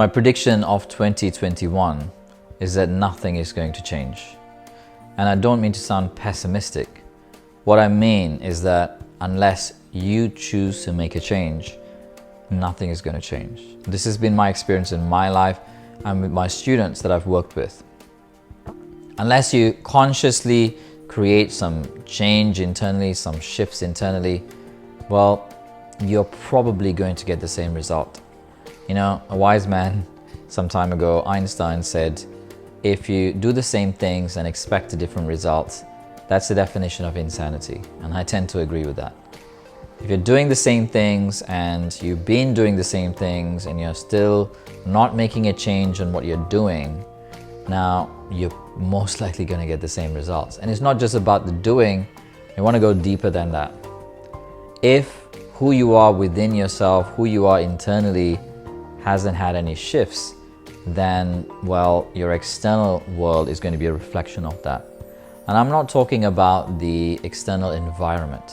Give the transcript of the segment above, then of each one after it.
My prediction of 2021 is that nothing is going to change. And I don't mean to sound pessimistic. What I mean is that unless you choose to make a change, nothing is going to change. This has been my experience in my life and with my students that I've worked with. Unless you consciously create some change internally, some shifts internally, well, you're probably going to get the same result. You know, a wise man some time ago, Einstein, said, if you do the same things and expect a different result, that's the definition of insanity. And I tend to agree with that. If you're doing the same things and you've been doing the same things and you're still not making a change on what you're doing, now you're most likely going to get the same results. And it's not just about the doing, you want to go deeper than that. If who you are within yourself, who you are internally, hasn't had any shifts, then, well, your external world is going to be a reflection of that. And I'm not talking about the external environment.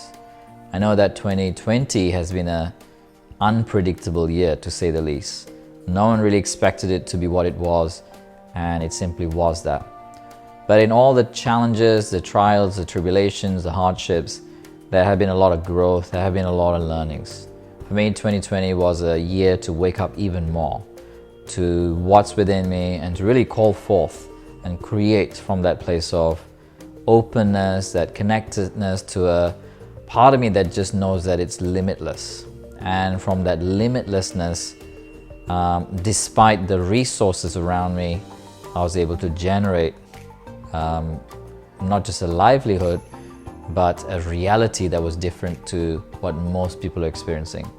I know that 2020 has been an unpredictable year, to say the least. No one really expected it to be what it was, and it simply was that. But in all the challenges, the trials, the tribulations, the hardships, there have been a lot of growth, there have been a lot of learnings. For me, 2020 was a year to wake up even more to what's within me and to really call forth and create from that place of openness, that connectedness to a part of me that just knows that it's limitless. And from that limitlessness, despite the resources around me, I was able to generate not just a livelihood, but a reality that was different to what most people are experiencing.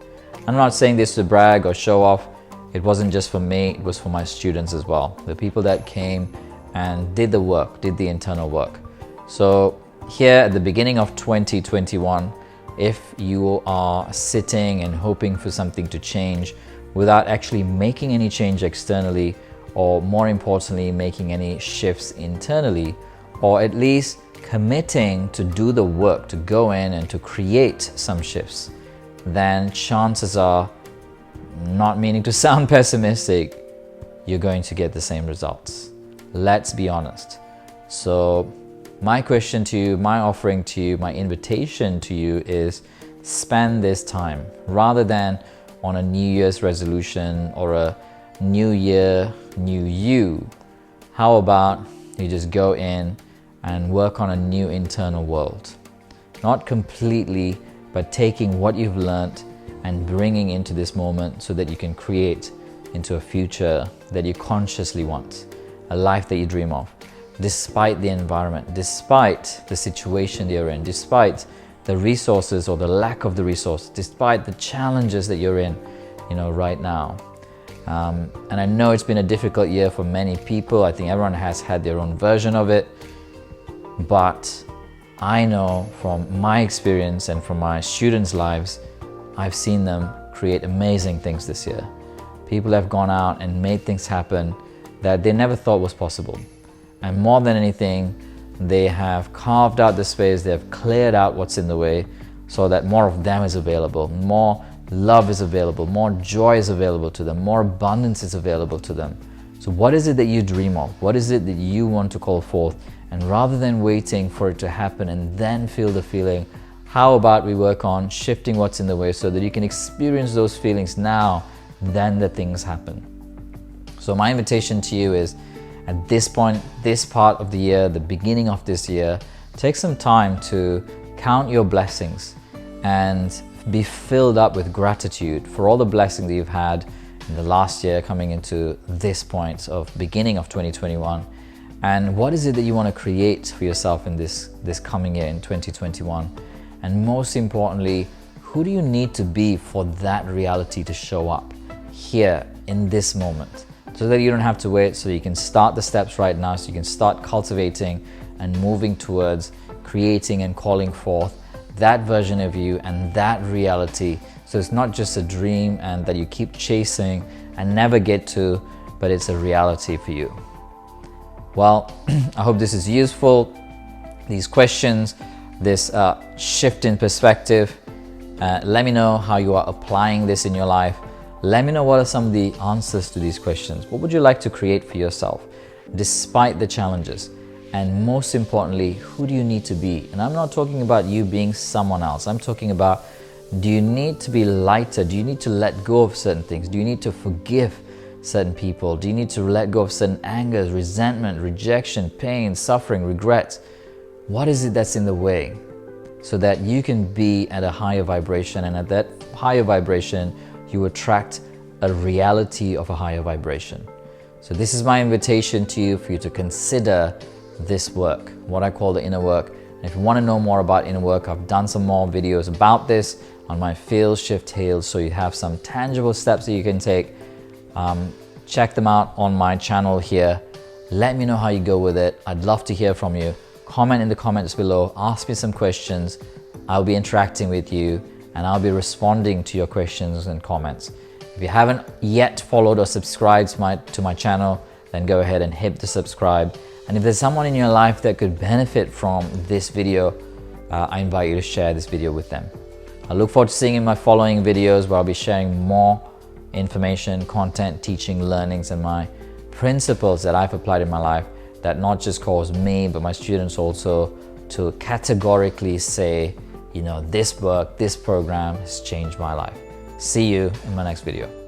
I'm not saying this to brag or show off. It wasn't just for me, it was for my students as well. The people that came and did the work, did the internal work. So here at the beginning of 2021, if you are sitting and hoping for something to change without actually making any change externally, or more importantly, making any shifts internally, or at least committing to do the work, to go in and to create some shifts, then chances are, not meaning to sound pessimistic, you're going to get the same results. Let's be honest. So my question to you, my offering to you, my invitation to you is spend this time rather than on a New Year's resolution or a new year, new you. How about you just go in and work on a new internal world? Not completely, but taking what you've learned and bringing into this moment so that you can create into a future that you consciously want, a life that you dream of, despite the environment, despite the situation that you're in, despite the resources or the lack of the resource, despite the challenges that you're in, right now. And I know it's been a difficult year for many people. I think everyone has had their own version of it. But I know from my experience and from my students' lives, I've seen them create amazing things this year. People have gone out and made things happen that they never thought was possible. And more than anything, they have carved out the space, they have cleared out what's in the way so that more of them is available, more love is available, more joy is available to them, more abundance is available to them. So what is it that you dream of? What is it that you want to call forth? And rather than waiting for it to happen and then feel the feeling, how about we work on shifting what's in the way so that you can experience those feelings now, then the things happen. So my invitation to you is, at this point, this part of the year, the beginning of this year, take some time to count your blessings and be filled up with gratitude for all the blessings that you've had in the last year coming into this point of beginning of 2021. And what is it that you want to create for yourself in this coming year in 2021? And most importantly, who do you need to be for that reality to show up here in this moment? So that you don't have to wait, so you can start the steps right now, so you can start cultivating and moving towards creating and calling forth that version of you and that reality. So it's not just a dream and that you keep chasing and never get to, but it's a reality for you. Well, I hope this is useful. These questions, this shift in perspective, let me know how you are applying this in your life. Let me know what are some of the answers to these questions. What would you like to create for yourself despite the challenges? And most importantly, who do you need to be? And I'm not talking about you being someone else. I'm talking about, do you need to be lighter? Do you need to let go of certain things? Do you need to forgive certain people? Do you need to let go of certain angers, resentment, rejection, pain, suffering, regret? What is it that's in the way? So that you can be at a higher vibration, and at that higher vibration, you attract a reality of a higher vibration. So this is my invitation to you for you to consider this work, what I call the inner work. And if you want to know more about inner work, I've done some more videos about this on my Feel, Shift, Heal, so you have some tangible steps that you can take. Check them out on my channel here. Let me know how you go with it. I'd love to hear from you. Comment in the comments below, ask me some questions. I'll be interacting with you and I'll be responding to your questions and comments. If you haven't yet followed or subscribed to my channel, then go ahead and hit the subscribe. And if there's someone in your life that could benefit from this video, I invite you to share this video with them. I look forward to seeing you in my following videos where I'll be sharing more information, content, teaching, learnings, and my principles that I've applied in my life that not just cause me, but my students also to categorically say, you know, this work, this program has changed my life. See you in my next video.